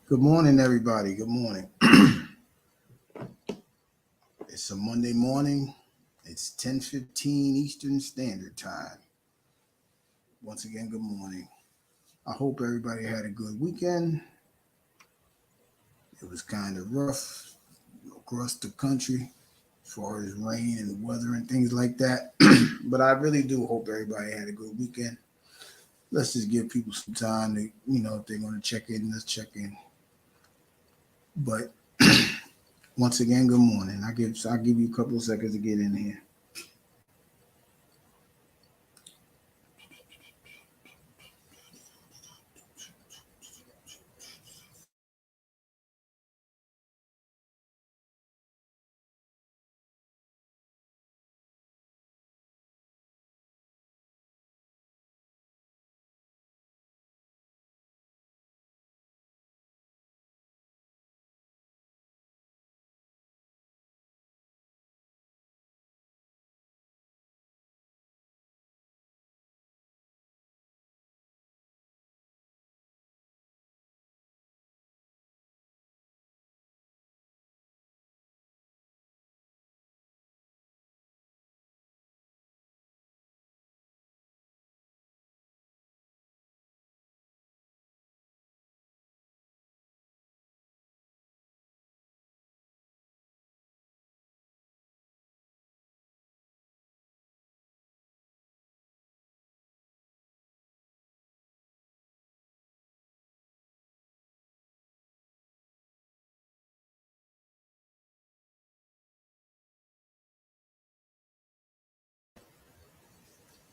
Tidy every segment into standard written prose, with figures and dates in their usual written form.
Good morning, everybody. Good morning. It's a Monday morning. It's 10:15 Eastern Standard Time. Once again, good morning. I hope everybody had a good weekend. It was kind of rough across the country as far as rain and weather and things like that. But I really do hope everybody had a good weekend. Let's just give people some time to, if they're going to check in, let's check in. But once again, good morning. I'll give you a couple of seconds to get in here.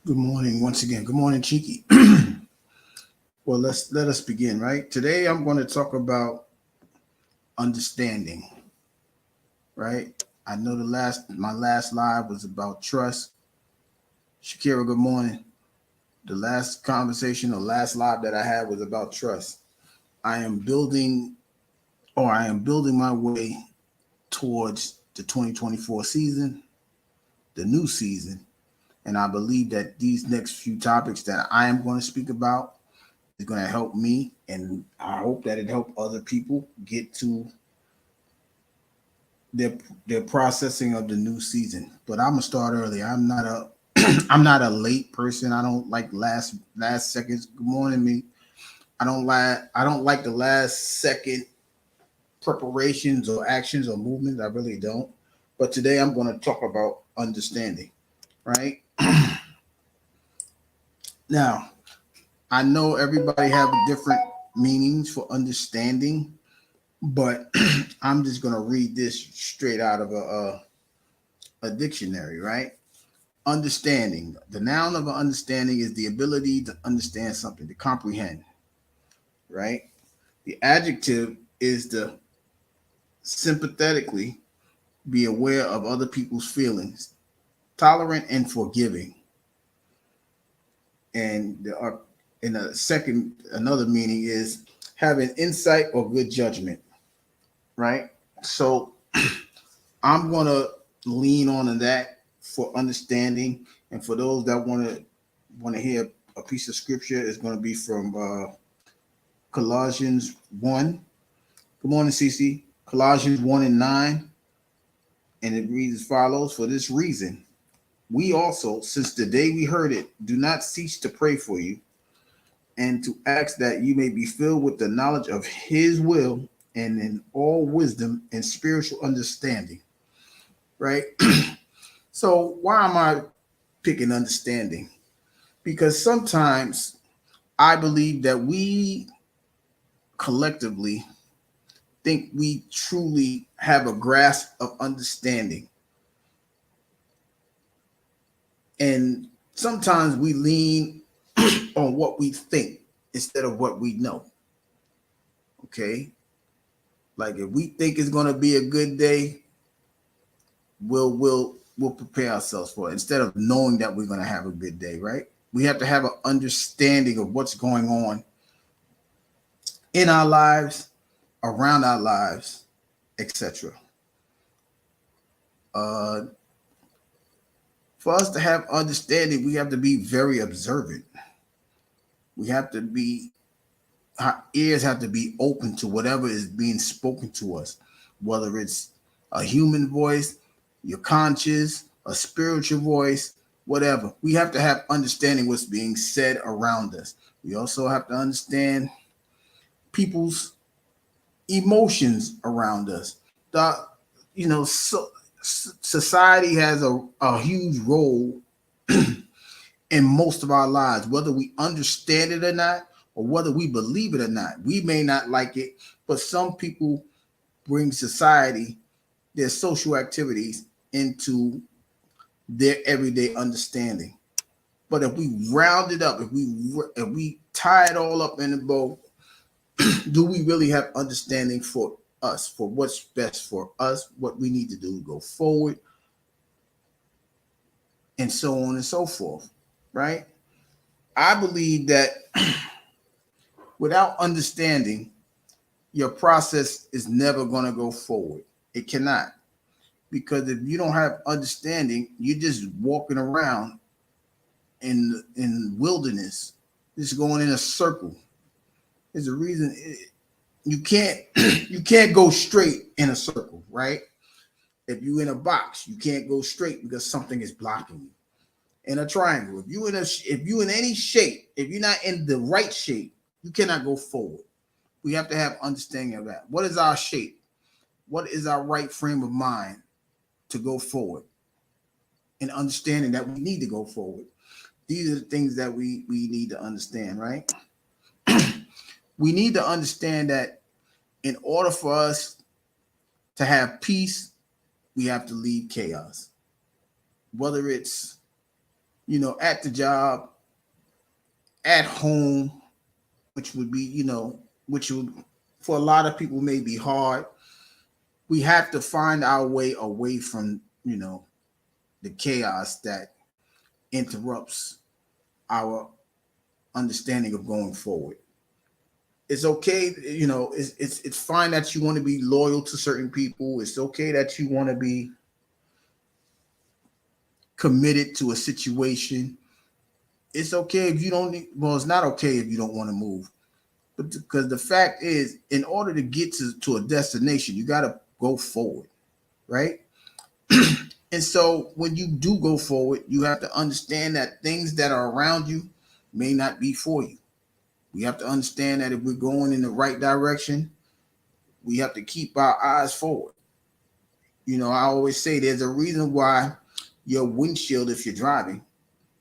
Good morning once again. Good morning, Cheeky. Well, let us begin, right? Today I'm going to talk about understanding, right? I know my last live was about trust. Shakira, good morning. The last conversation or last live that I had was about trust. I am building I am building my way towards the 2024 season, the new season, and I believe that these next few topics that I am going to speak about is going to help me, and I hope that it help other people get to their their processing of the new season. But I'm gonna start early. I'm not a I'm not a late person. I don't like last seconds. Good morning, me. I don't like the last second preparations or actions or movements. I really don't. But today I'm going to talk about understanding. Right now, I know everybody have different meanings for understanding, but I'm just going to read this straight out of a dictionary. Right. Understanding. The noun of an understanding is the ability to understand something, to comprehend, right? The adjective is to sympathetically be aware of other people's feelings, tolerant and forgiving. And there are, in a second, another meaning is having insight or good judgment, right? So I'm going to lean on that for understanding. And for those that want to hear a piece of scripture, is going to be from Colossians 1. Good morning, Cece. Colossians 1 and 9. And it reads as follows: For this reason, we also, since the day we heard it, do not cease to pray for you and to ask that you may be filled with the knowledge of his will and in all wisdom and spiritual understanding. Right? So, why am I picking understanding? Because sometimes I believe that we collectively think we truly have a grasp of understanding. And sometimes we lean on what we think instead of what we know. Okay. Like if we think it's going to be a good day, we'll prepare ourselves for it instead of knowing that we're going to have a good day, right? We have to have an understanding of what's going on in our lives, around our lives, etc. Uh, for us to have understanding, we have to be very observant. We have to be our ears have to be open to whatever is being spoken to us, whether it's a human voice, your conscious, a spiritual voice, whatever. We have to have understanding what's being said around us. We also have to understand people's emotions around us. The, society has a huge role in most of our lives, whether we understand it or not, or whether we believe it or not. We may not like it, but some people bring society, their social activities, into their everyday understanding. But if we round it up, if we tie it all up in a bow, do we really have understanding for us, for what's best for us, what we need to do to go forward, and so on and so forth, right? I believe that without understanding, your process is never going to go forward. It cannot. Because if you don't have understanding, you're just walking around in wilderness, just going in a circle. There's a reason you can't you can't go straight in a circle, right? If you're in a box, you can't go straight because something is blocking you. In a triangle, if you in any shape, if you're not in the right shape, you cannot go forward. We have to have understanding of that. What is our shape? What is our right frame of mind to go forward? And understanding that we need to go forward. These are the things that we need to understand, right? We need to understand that in order for us to have peace, we have to leave chaos. Whether it's, at the job, at home, which would be, which would, for a lot of people, may be hard. We have to find our way away from, the chaos that interrupts our understanding of going forward. It's okay, it's fine that you want to be loyal to certain people. It's okay that you want to be committed to a situation. It's okay if you don't. Well, it's not okay if you don't want to move. But because the fact is, in order to get to a destination, you got to go forward, right? And so when you do go forward, you have to understand that things that are around you may not be for you. We have to understand that if we're going in the right direction, we have to keep our eyes forward. I always say there's a reason why your windshield, if you're driving,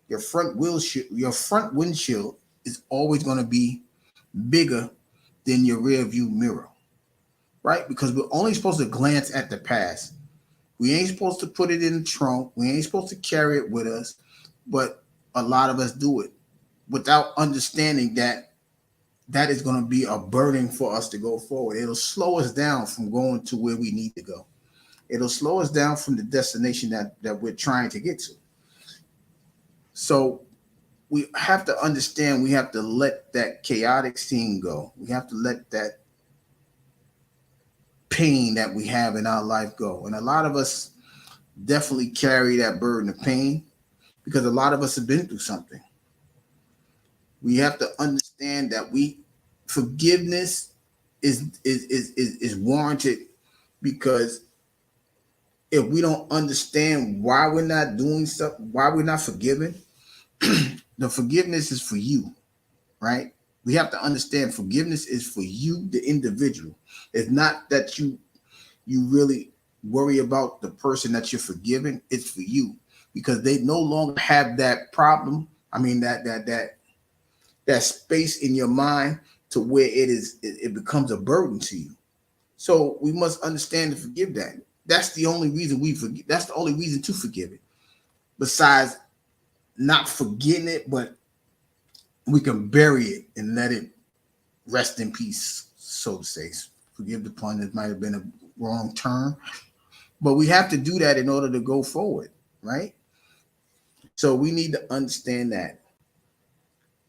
your front windshield is always going to be bigger than your rear view mirror, right? Because we're only supposed to glance at the past. We ain't supposed to put it in the trunk. We ain't supposed to carry it with us. But a lot of us do it without understanding that is going to be a burden for us to go forward. It'll slow us down from going to where we need to go. It'll slow us down from the destination that we're trying to get to. So we have to understand, we have to let that chaotic scene go. We have to let that pain that we have in our life go. And a lot of us definitely carry that burden of pain because a lot of us have been through something. We have to understand that forgiveness is warranted, because if we don't understand why we're not doing something, why we're not forgiving, the forgiveness is for you, right? We have to understand forgiveness is for you, the individual. It's not that you really worry about the person that you're forgiving. It's for you, because they no longer have that problem. I mean, that space in your mind to where it becomes a burden to you. So we must understand to forgive that. That's the only reason we forgive. That's the only reason to forgive it. Besides not forgetting it, but we can bury it and let it rest in peace, so to say. Forgive the pun. It might have been a wrong term, but we have to do that in order to go forward, right? So we need to understand that,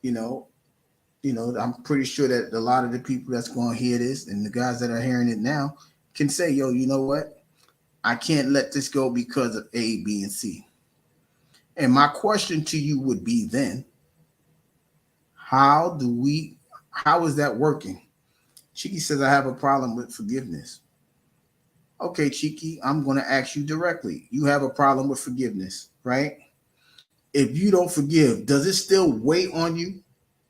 I'm pretty sure that a lot of the people that's going to hear this and the guys that are hearing it now can say, yo, you know what? I can't let this go because of A, B, and C. And my question to you would be then, how do we how is that working? Cheeky says, I have a problem with forgiveness. Okay, Cheeky, I'm going to ask you directly. You have a problem with forgiveness, right? If you don't forgive, does it still weigh on you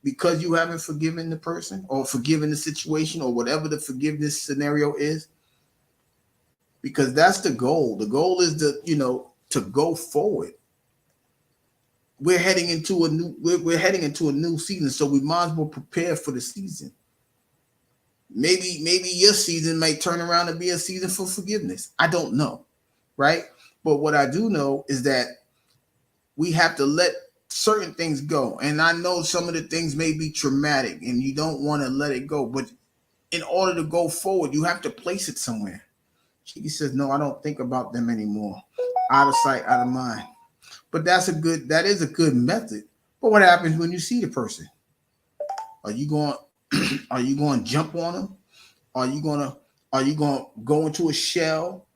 because you haven't forgiven the person or forgiven the situation or whatever the forgiveness scenario is? Because that's the goal. The goal is to go forward. We're heading into a new season, so we might as well prepare for the season. Maybe your season might turn around and be a season for forgiveness. I don't know, right? But what I do know is that we have to let certain things go. And I know some of the things may be traumatic and you don't want to let it go. But in order to go forward, you have to place it somewhere. She says, no, I don't think about them anymore. Out of sight, out of mind. But that is a good method. But what happens when you see the person? Are you going to jump on them? Are you going to go into a shell?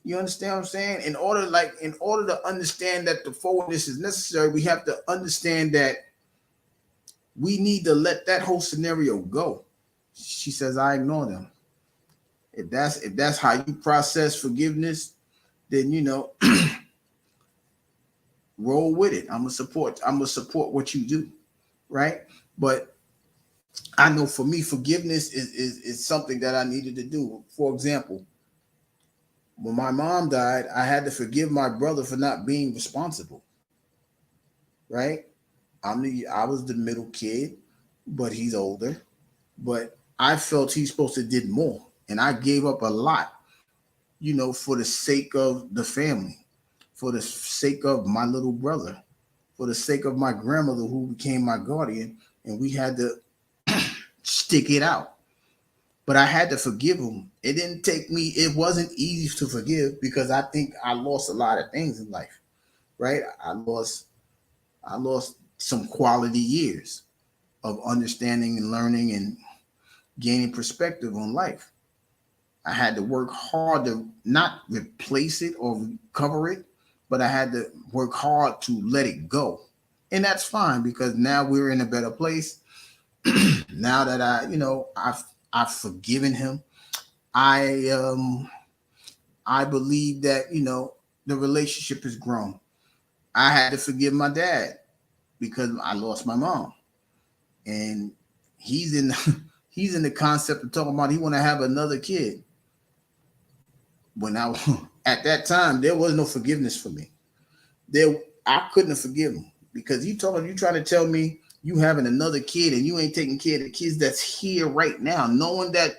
You understand what I'm saying? In order to understand that the forwardness is necessary, we have to understand that we need to let that whole scenario go. She says, I ignore them. If that's how you process forgiveness, then roll with it. I'm gonna support what you do, right? But I know for me, forgiveness is something that I needed to do. For example, when my mom died, I had to forgive my brother for not being responsible. Right? I was the middle kid, but he's older. But I felt he's supposed to did more, and I gave up a lot, for the sake of the family, for the sake of my little brother, for the sake of my grandmother who became my guardian, and we had to stick it out. But I had to forgive him. It wasn't easy to forgive because I think I lost a lot of things in life, right? I lost some quality years of understanding and learning and gaining perspective on life. I had to work hard to not replace it or recover it, but I had to work hard to let it go. And that's fine because now we're in a better place. Now that I've forgiven him, I believe that the relationship has grown. I had to forgive my dad because I lost my mom, and he's in he's in the concept of talking about he want to have another kid. When I at that time there was no forgiveness for me. I couldn't have forgiven him because you trying to tell me you having another kid and you ain't taking care of the kids that's here right now, knowing that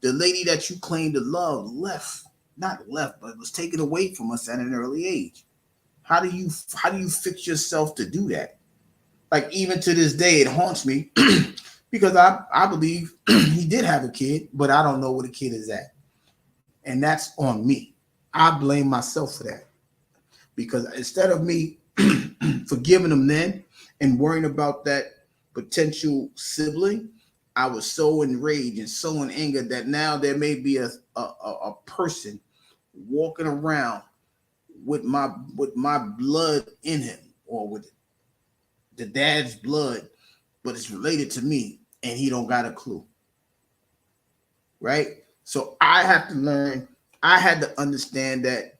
the lady that you claim to love not left, but was taken away from us at an early age. How do you fix yourself to do that? Like even to this day, it haunts me because I believe he did have a kid, but I don't know where the kid is at. And that's on me. I blame myself for that. Because instead of me forgiving him then and worrying about that potential sibling, I was so enraged and so in anger that now there may be a person walking around with my blood in him or with the dad's blood, but it's related to me and he don't got a clue. Right? So I had to understand that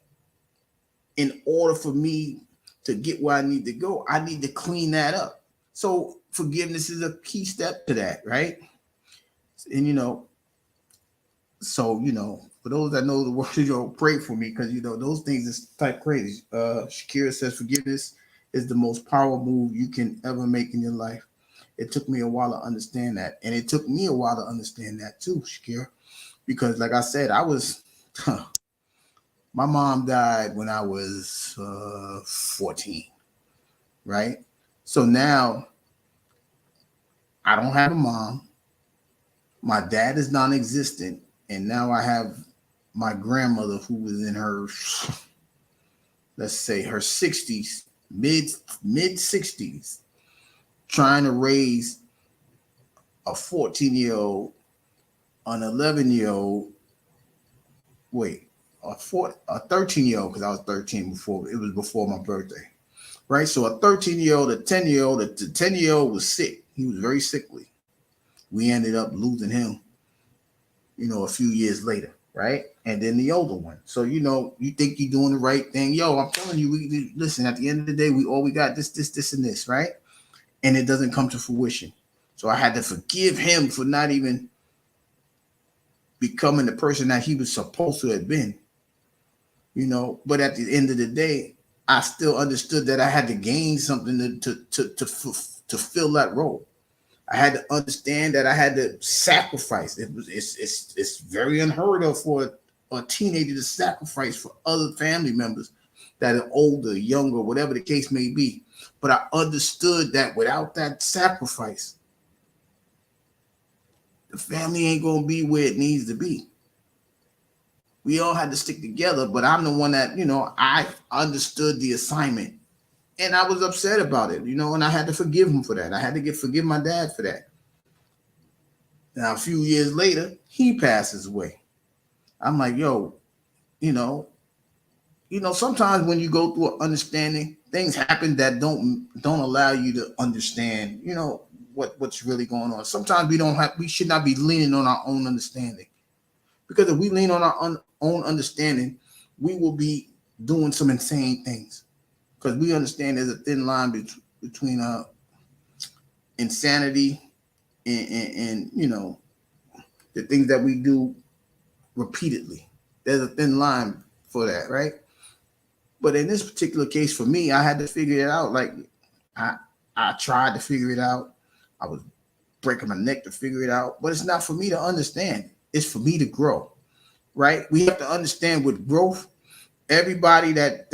in order for me to get where I need to go, I need to clean that up. So forgiveness is a key step to that, right? And for those that know the word, pray for me because those things is type crazy. Shakira says forgiveness is the most powerful move you can ever make in your life. It took me a while to understand that, and it took me a while to understand that too, Shakira, because like I said, my mom died when I was 14, right? So now I don't have a mom. My dad is non-existent, and now I have my grandmother who was in her, let's say, her 60s, mid 60s, trying to raise a 14-year-old, an 11-year-old, a 13-year-old, because I was 13 before my birthday, right? So a 13-year-old, a 10-year-old, the 10-year-old was sick. He was very sickly. We ended up losing him, a few years later, right? And then the older one. So, you think you're doing the right thing. Yo, I'm telling you, listen, at the end of the day, we got this, and this, right? And it doesn't come to fruition. So I had to forgive him for not even becoming the person that he was supposed to have been, But at the end of the day, I still understood that I had to gain something to fill that role. I had to understand that I had to sacrifice. It's very unheard of for a teenager to sacrifice for other family members that are older, younger, whatever the case may be. But I understood that without that sacrifice, the family ain't gonna be where it needs to be. We all had to stick together, but I'm the one that, I understood the assignment. And I was upset about it, and I had to forgive him for that. I had to forgive my dad for that. Now, a few years later, he passes away. I'm like, yo, sometimes when you go through an understanding, things happen that don't allow you to understand, what's really going on. Sometimes we should not be leaning on our own understanding. Because if we lean on our own understanding, we will be doing some insane things. Because we understand there's a thin line between insanity and the things that we do repeatedly. There's a thin line for that, right? But in this particular case, for me, I had to figure it out. Like I tried to figure it out. I was breaking my neck to figure it out, but it's not for me to understand. It's for me to grow, right? We have to understand with growth, everybody that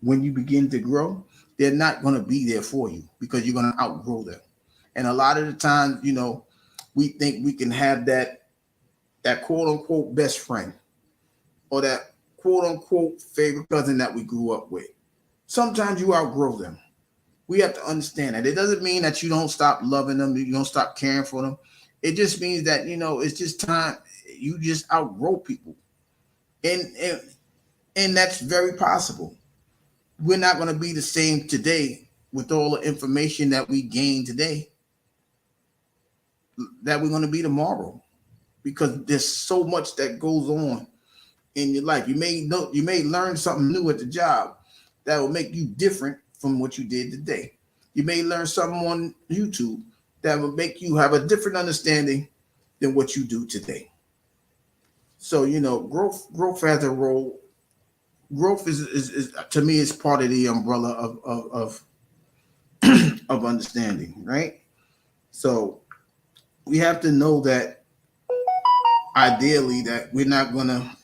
when you begin to grow, they're not going to be there for you because you're going to outgrow them. And a lot of the times, we think we can have that quote unquote best friend or that quote unquote favorite cousin that we grew up with. Sometimes you outgrow them. We have to understand that. It doesn't mean that you don't stop loving them, you don't stop caring for them. It just means that, it's just time. You just outgrow people. And that's very possible. We're not going to be the same today with all the information that we gain today that we're going to be tomorrow, because there's so much that goes on in your life. You may learn something new at the job that will make you different from what you did today. You may learn something on YouTube that will make you have a different understanding than what you do today. So, growth has a role. Growth is to me is part of the umbrella of understanding, right? So we have to know that ideally that we're not gonna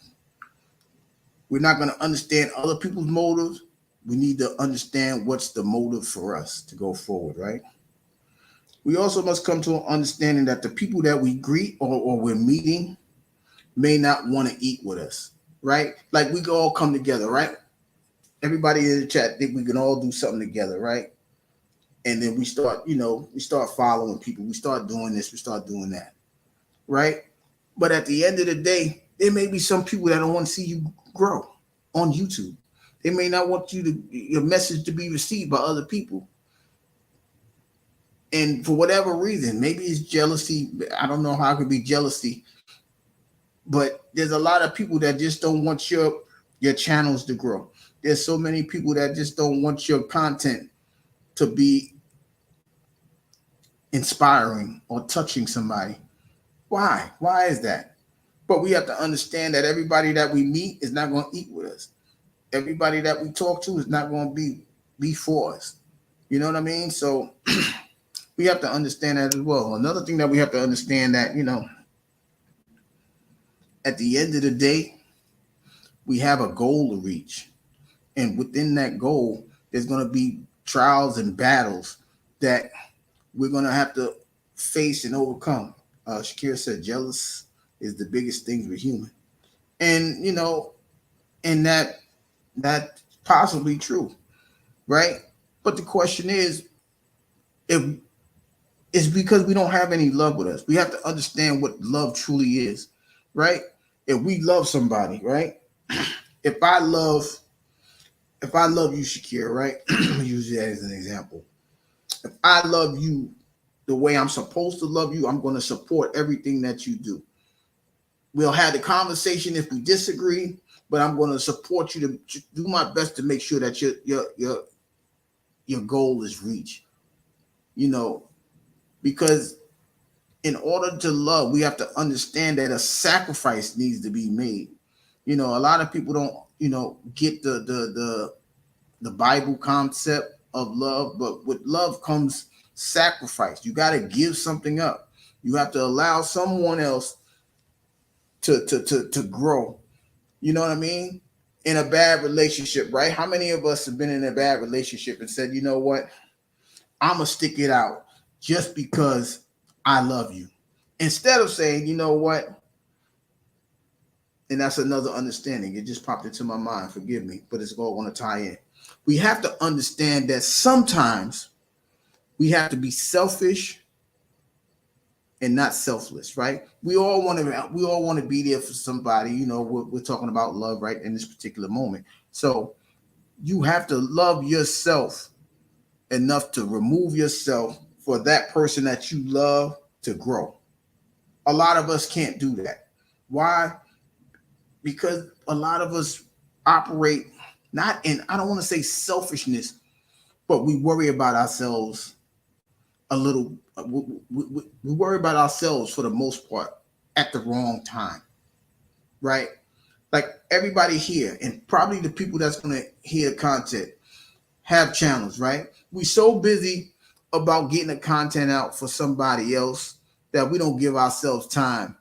understand other people's motives. We need to understand what's the motive for us to go forward, right? We also must come to an understanding that the people that we greet or we're meeting may not want to eat with us, right? Like we can all come together, right? Everybody in the chat think we can all do something together, right? And then we start following people. We start doing this, we start doing that, right? But at the end of the day, there may be some people that don't want to see you grow on YouTube. They may not want your message to be received by other people. And for whatever reason, maybe it's jealousy. I don't know how it could be jealousy. But there's a lot of people that just don't want your channels to grow. There's so many people that just don't want your content to be inspiring or touching somebody. Why? Why is that? But we have to understand that everybody that we meet is not going to eat with us. Everybody that we talk to is not going to be for us. You know what I mean? So we have to understand that as well. Another thing that we have to understand that, at the end of the day, we have a goal to reach. And within that goal, there's going to be trials and battles that we're going to have to face and overcome. Shakira said, jealous is the biggest thing we're human. And, and that's possibly true, right? But the question is, if it's because we don't have any love with us. We have to understand what love truly is, right? If we love somebody, right? If I love you, Shakira, right? Let me use that as an example. If I love you the way I'm supposed to love you, I'm going to support everything that you do. We'll have the conversation if we disagree, but I'm going to support you to do my best to make sure that your goal is reached. You know, because in order to love, we have to understand that a sacrifice needs to be made. You know, a lot of people don't, get the Bible concept of love, but with love comes sacrifice. You got to give something up. You have to allow someone else to grow. You know what I mean? In a bad relationship, right? How many of us have been in a bad relationship and said, you know what? I'm gonna stick it out just because I love you. Instead of saying, you know what? And that's another understanding. It just popped into my mind. Forgive me, but it's all going to tie in. We have to understand that sometimes we have to be selfish and not selfless, right? We all want to be there for somebody. You know, we're talking about love, right? In this particular moment. So you have to love yourself enough to remove yourself for that person that you love to grow. A lot of us can't do that. Why? Because a lot of us operate not in, I don't want to say selfishness, but we worry about ourselves a little. We worry about ourselves for the most part at the wrong time, right? Like everybody here, and probably the people that's going to hear content have channels, right? We so busy about getting the content out for somebody else that we don't give ourselves time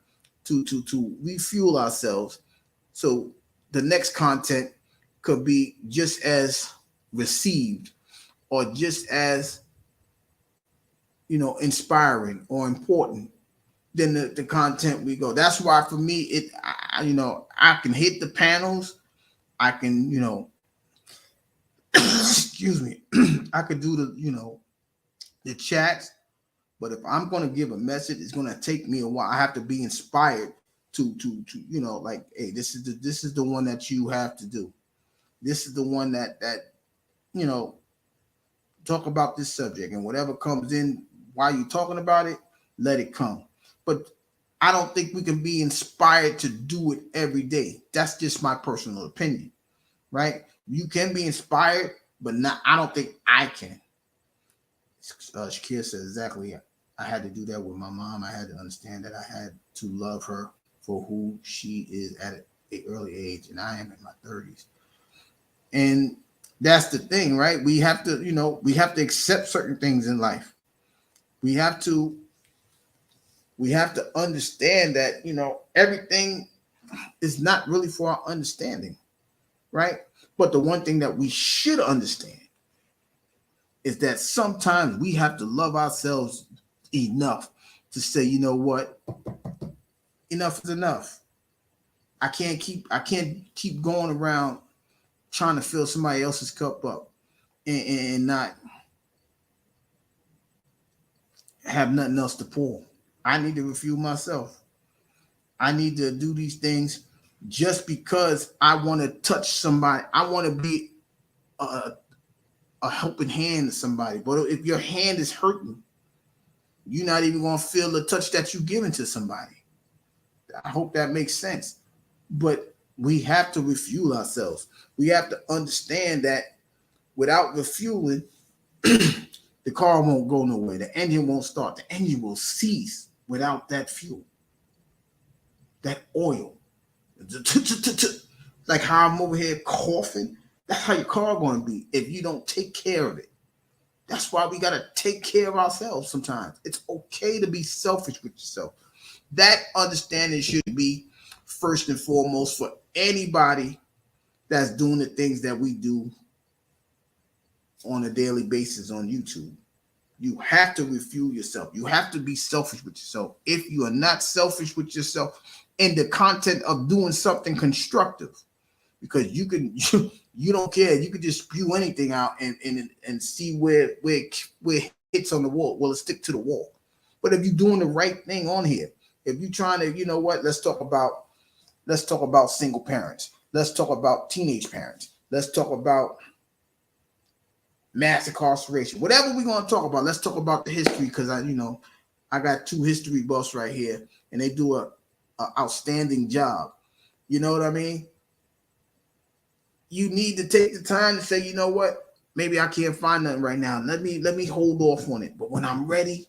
to refuel ourselves. So the next content could be just as received or just as, inspiring or important than the content we go. That's why for me, I can hit the panels. I can, excuse me, I could do the chats. But if I'm going to give a message, it's going to take me a while. I have to be inspired to like, hey, this is the one that you have to do. This is the one that talk about this subject, and whatever comes in while you're talking about it, let it come. But I don't think we can be inspired to do it every day. That's just my personal opinion, right? You can be inspired, but I don't think I can. Shakir says exactly. I had to do that with my mom. I had to understand that I had to love her for who she is at an early age, and I am in my 30s. And that's the thing, right? We have to accept certain things in life. We have to understand that, everything is not really for our understanding, right? But the one thing that we should understand is that sometimes we have to love ourselves enough to say, you know what? Enough is enough. I can't keep going around trying to fill somebody else's cup up and not have nothing else to pour. I need to refuel myself. I need to do these things just because I want to touch somebody. I want to be a helping hand to somebody. But if your hand is hurting, you're not even going to feel the touch that you're giving to somebody. I hope that makes sense. But we have to refuel ourselves. We have to understand that without refueling, the car won't go nowhere. The engine won't start. The engine will cease without that fuel, that oil. Like how I'm over here coughing. That's how your car going to be if you don't take care of it. That's why we got to take care of ourselves sometimes. It's okay to be selfish with yourself. That understanding should be first and foremost for anybody that's doing the things that we do on a daily basis on YouTube. You have to refuel yourself. You have to be selfish with yourself. If you are not selfish with yourself in the content of doing something constructive, because you don't care. You could just spew anything out and see where it hits on the wall. Well, it stick to the wall. But if you're doing the right thing on here, if you're trying to, let's talk about single parents. Let's talk about teenage parents. Let's talk about mass incarceration, whatever we're going to talk about. Let's talk about the history, because I got two history buffs right here, and they do a outstanding job. You know what I mean? You need to take the time to say, you know what? Maybe I can't find nothing right now. Let me hold off on it. But when I'm ready,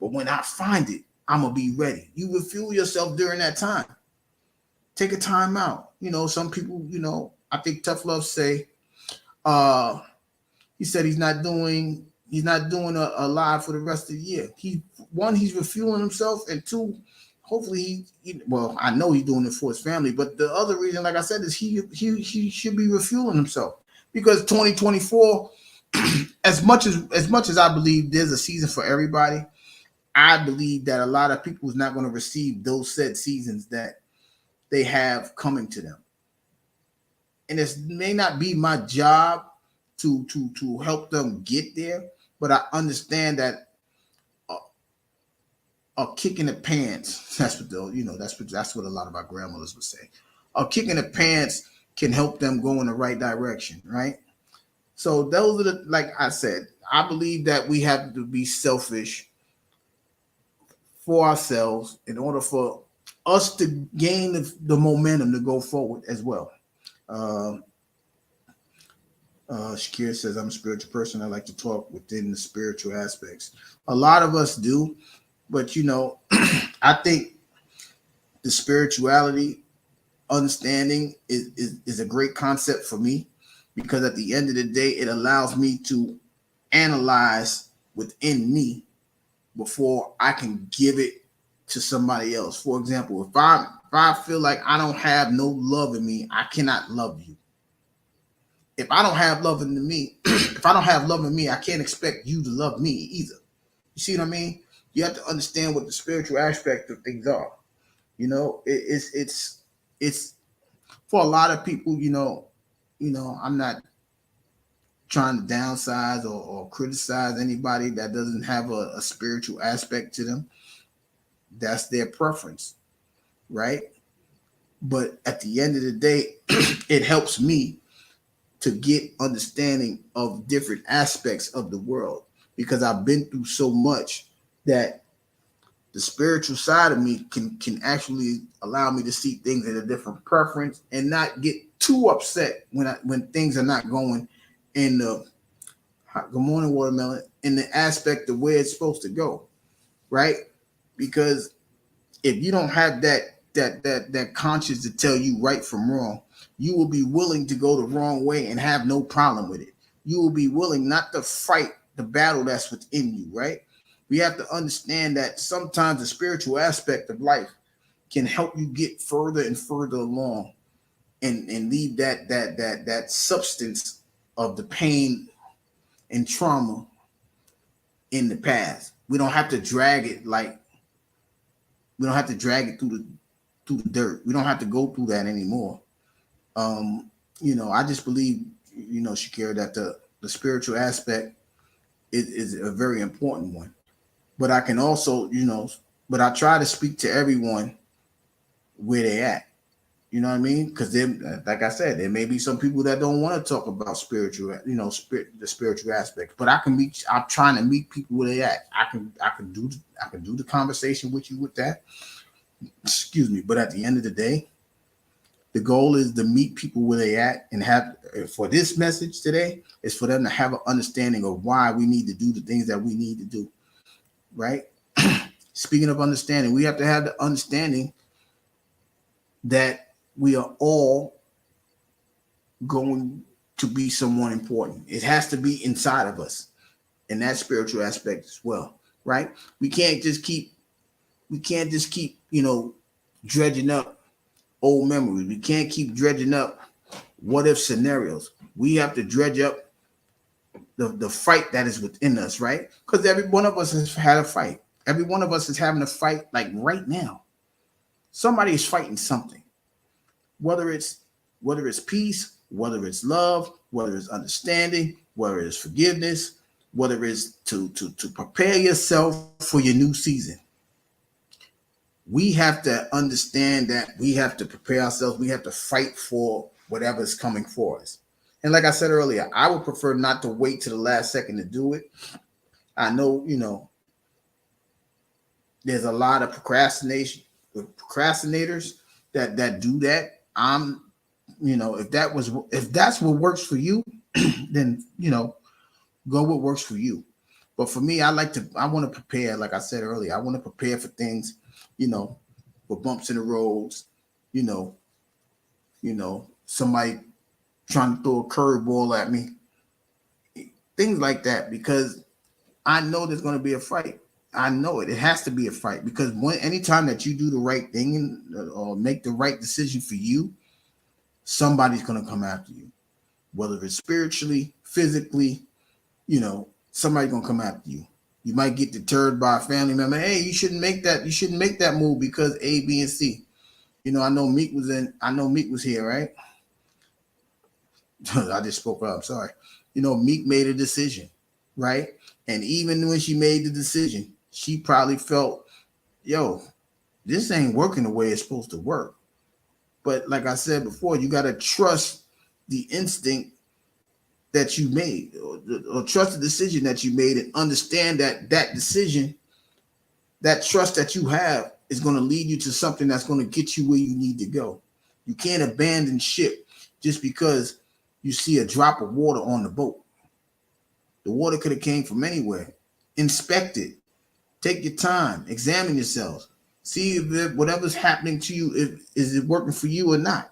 but when I find it, I'm gonna be ready. You refuel yourself during that time. Take a time out. Some people, I think Tough Love say, he said he's not doing a live for the rest of the year. He's refueling himself, and two, hopefully well, I know he's doing it for his family, but the other reason, like I said, is he should be refueling himself, because 2024, as much as I believe there's a season for everybody, I believe that a lot of people is not going to receive those said seasons that they have coming to them. And it may not be my job to help them get there, but I understand that a kick in the pants, that's what a lot of our grandmothers would say. A kick in the pants can help them go in the right direction, right? So those are like I said, I believe that we have to be selfish for ourselves in order for us to gain the momentum to go forward as well. Shakir says, I'm a spiritual person. I like to talk within the spiritual aspects. A lot of us do, but I think the spirituality understanding is a great concept for me, because at the end of the day, it allows me to analyze within me before I can give it to somebody else. For example, if I feel like I don't have no love in me, I cannot love you. If I don't have love in me, if I don't have love in me, I can't expect you to love me either. You see what I mean? You have to understand what the spiritual aspect of things are. It's for a lot of people. I'm not trying to downsize or criticize anybody that doesn't have a spiritual aspect to them. That's their preference, right? But at the end of the day, it helps me to get understanding of different aspects of the world, because I've been through so much that the spiritual side of me can actually allow me to see things in a different preference and not get too upset when things are not going in the good morning watermelon in the aspect of where it's supposed to go, right? Because if you don't have that conscience to tell you right from wrong, you will be willing to go the wrong way and have no problem with it. You will be willing not to fight the battle that's within you, right? We have to understand that sometimes the spiritual aspect of life can help you get further and further along and leave that substance of the pain and trauma in the past. We don't have to drag it through the dirt. We don't have to go through that anymore. I just believe, Shakira, that the spiritual aspect is a very important one. But I can also, but I try to speak to everyone where they at. You know what I mean? Because like I said, there may be some people that don't want to talk about spiritual, the spiritual aspect. But I'm trying to meet people where they at. I can do the conversation with you with that. Excuse me. But at the end of the day, the goal is to meet people where they at, and have, for this message today, is for them to have an understanding of why we need to do the things that we need to do. Right? Speaking of understanding, we have to have the understanding that we are all going to be someone important. It has to be inside of us, in that spiritual aspect as well, right? We can't just keep, dredging up old memories. We can't keep dredging up what if scenarios. We have to dredge up the fight that is within us, right? Because every one of us has had a fight. Every one of us is having a fight, like right now. Somebody is fighting something. Whether it's peace, whether it's love, whether it's understanding, whether it's forgiveness, whether it's to prepare yourself for your new season. We have to understand that we have to prepare ourselves. We have to fight for whatever's coming for us. And like I said earlier, I would prefer not to wait to the last second to do it. I know, there's a lot of procrastinators that do that. If that's what works for you, then go what works for you. But for me, I want to prepare. Like I said earlier, I want to prepare for things, for bumps in the roads, you know, somebody trying to throw a curveball at me, things like that, because I know there's going to be a fight. I know it. It has to be a fight, because anytime that you do the right thing or make the right decision for you, somebody's going to come after you, whether it's spiritually, physically, somebody's going to come after you. You might get deterred by a family member. Hey, you shouldn't make that. You shouldn't make that move because A, B, and C. I know Meek was here, right? I just spoke up. I'm sorry. Meek made a decision, right? And even when she made the decision, she probably felt, this ain't working the way it's supposed to work. But like I said before, you got to trust the instinct that you made, or trust the decision that you made, and understand that decision, that trust that you have, is going to lead you to something that's going to get you where you need to go. You can't abandon ship just because you see a drop of water on the boat. The water could have came from anywhere. Inspect it. Take your time. Examine yourselves. See if whatever's happening to you, is it working for you or not.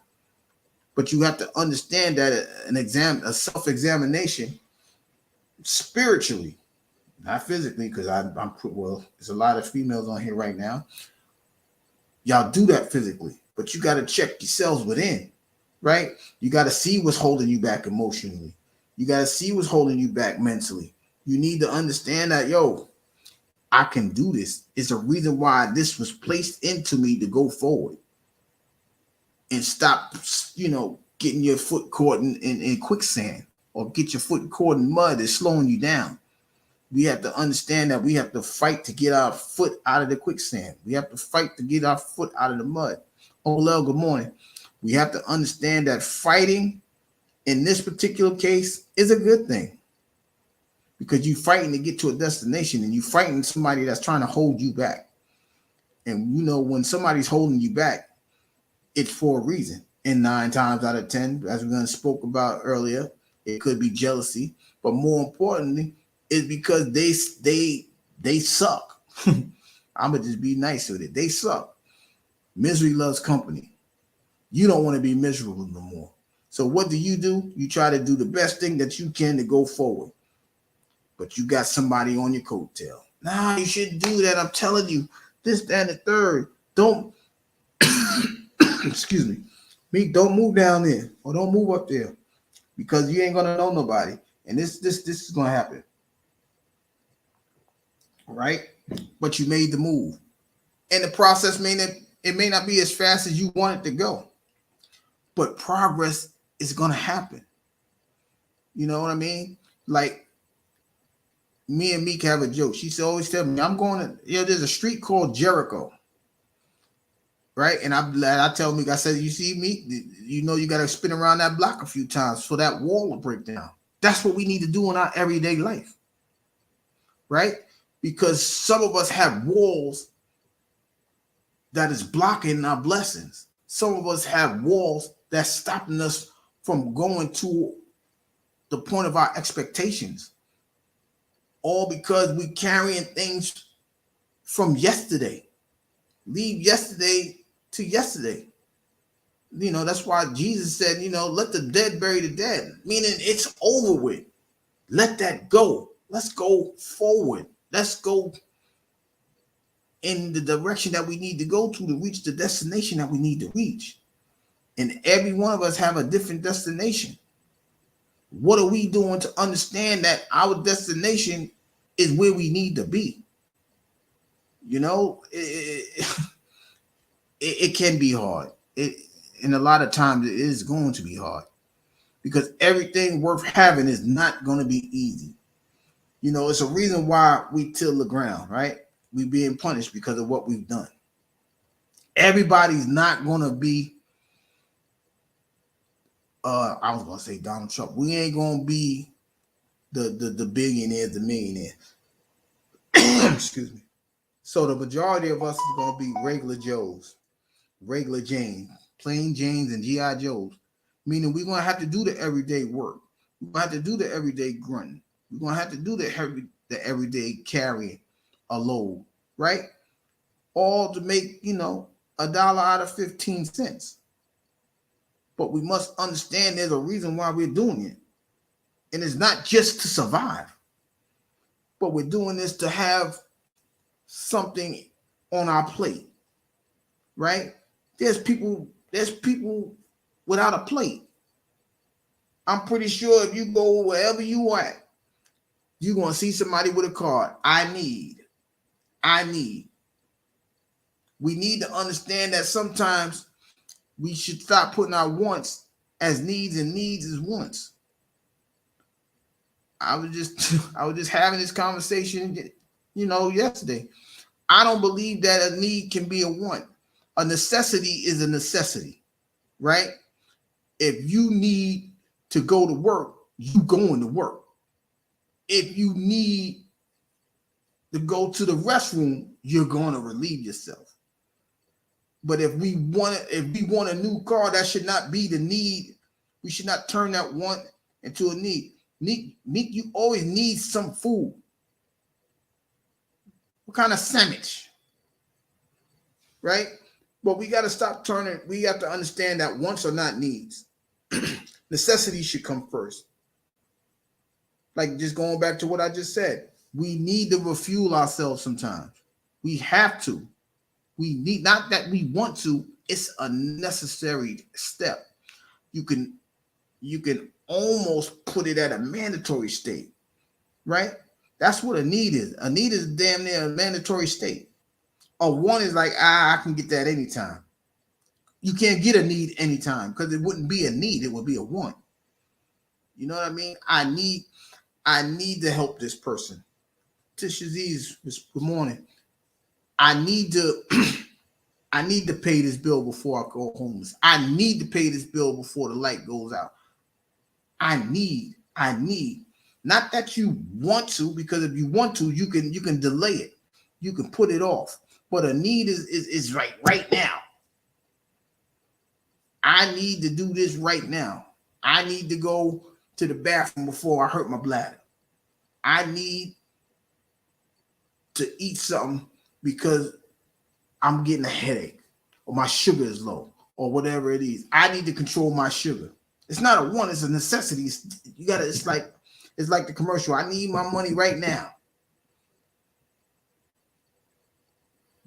But you have to understand that a self-examination, spiritually, not physically, because there's a lot of females on here right now. Y'all do that physically, but you got to check yourselves within, right? You got to see what's holding you back emotionally. You got to see what's holding you back mentally. You need to understand that, I can do this. It's a reason why this was placed into me to go forward. And stop, getting your foot caught in quicksand, or get your foot caught in mud that's slowing you down. We have to understand that we have to fight to get our foot out of the quicksand. We have to fight to get our foot out of the mud. Olel, good morning. We have to understand that fighting in this particular case is a good thing, because you're fighting to get to a destination, and you're fighting somebody that's trying to hold you back. And when somebody's holding you back, it's for a reason. And 9 times out of 10, as we spoke about earlier, it could be jealousy, but more importantly, it's because they suck. I'm gonna just be nice with it. They suck. Misery loves company. You don't want to be miserable no more. So what do? You try to do the best thing that you can to go forward. But you got somebody on your coattail. Nah, you shouldn't do that. I'm telling you, this, that, and the third. Don't excuse me. Meek, don't move down there, or don't move up there, because you ain't gonna know nobody. And this is gonna happen. Right? But you made the move. And the process may not be as fast as you want it to go. But progress is gonna happen. You know what I mean? Like, me and Meek have a joke. She always tell me, I'm going to, there's a street called Jericho. Right? And I tell Meek, I said, you see, Meek, you got to spin around that block a few times for that wall to break down. That's what we need to do in our everyday life. Right? Because some of us have walls that is blocking our blessings. Some of us have walls that's stopping us from going to the point of our expectations. All because we carrying things from yesterday. Leave yesterday to yesterday. That's why Jesus said, let the dead bury the dead, meaning it's over with. Let that go. Let's go forward. Let's go in the direction that we need to go to reach the destination that we need to reach. And every one of us have a different destination. What are we doing to understand that our destination is where we need to be? It can be hard. And a lot of times it is going to be hard, because everything worth having is not going to be easy. It's a reason why we till the ground, right? We being punished because of what we've done. Everybody's not going to be I was gonna say Donald Trump. We ain't gonna be the billionaires, the millionaires. Excuse me. So the majority of us is gonna be regular Joes, regular James, plain James and GI Joes. Meaning we're gonna have to do the everyday work. We're gonna have to do the everyday grunting. We're gonna have to do the everyday carrying a load, right? All to make $1 out of 15 cents. But we must understand there's a reason why we're doing it, and it's not just to survive, but we're doing this to have something on our plate, right? There's people without a plate. I'm pretty sure if you go wherever you at, you're gonna see somebody with a card. I need. We need to understand that sometimes we should stop putting our wants as needs and needs as wants. I was just having this conversation, yesterday. I don't believe that a need can be a want. A necessity is a necessity, right? If you need to go to work, you going to work. If you need to go to the restroom, you're going to relieve yourself. But if we want a new car, that should not be the need. We should not turn that want into a need. You always need some food. What kind of sandwich? Right? But we got to stop turning. We have to understand that wants are not needs. Necessity should come first. Like just going back to what I just said, we need to refuel ourselves sometimes. We have to. We need, not that we want to, it's a necessary step. You can almost put it at a mandatory state, right? That's what a need is. A need is damn near a mandatory state. A want is like, I can get that anytime. You can't get a need anytime because it wouldn't be a need, it would be a want. You know what I mean? I need to help this person. Tish Aziz, good morning. I need to pay this bill before I go homeless. I need to pay this bill before the light goes out. I need. Not that you want to, because if you want to, you can delay it. You can put it off. But a need is right now. I need to do this right now. I need to go to the bathroom before I hurt my bladder. I need to eat something because I'm getting a headache or my sugar is low or whatever it is. I need to control my sugar. It's not a want, it's a necessity. It's like the commercial. I need my money right now.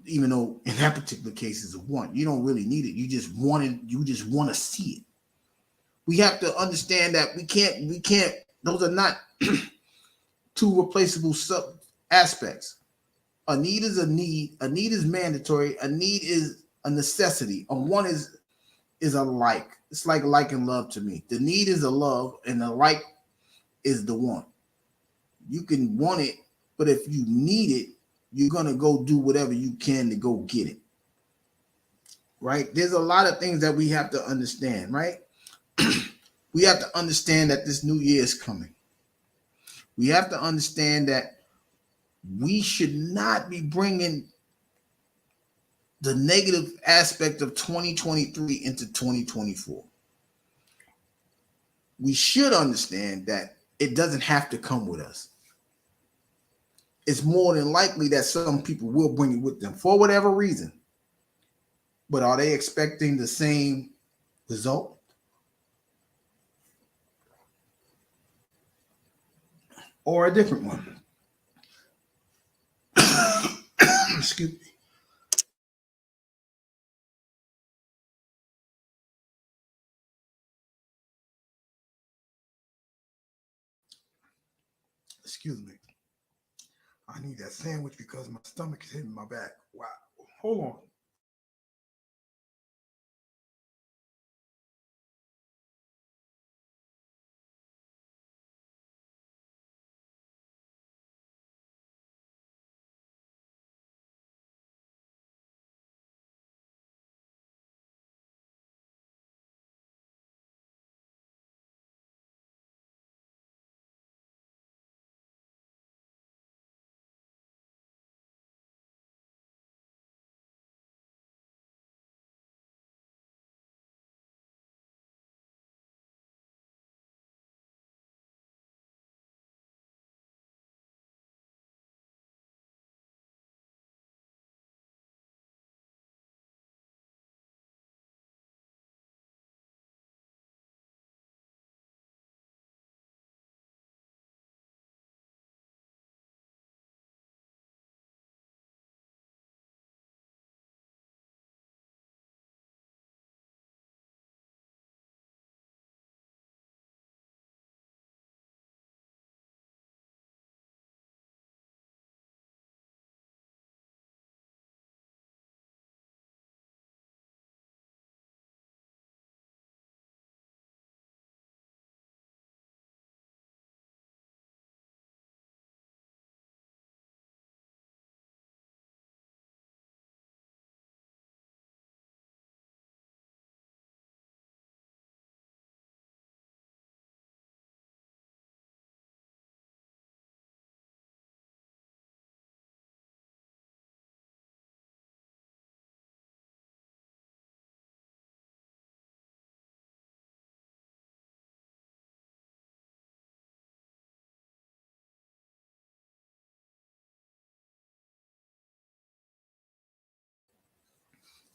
Even though in that particular case it's a want. You don't really need it. You just want it, you just want to see it. We have to understand that we can't, those are not two replaceable sub aspects. A need is a need. A need is mandatory. A need is a necessity. A want is a like. It's like and love to me. The need is a love, and the like is the want. You can want it, but if you need it, you're gonna go do whatever you can to go get it. Right? There's a lot of things that we have to understand, right? We have to understand that this new year is coming. We have to understand that we should not be bringing the negative aspect of 2023 into 2024. We should understand that it doesn't have to come with us. It's more than likely that some people will bring it with them for whatever reason. But are they expecting the same result? Or a different one? Excuse me. Excuse me. I need that sandwich because my stomach is hitting my back. Wow. Hold on.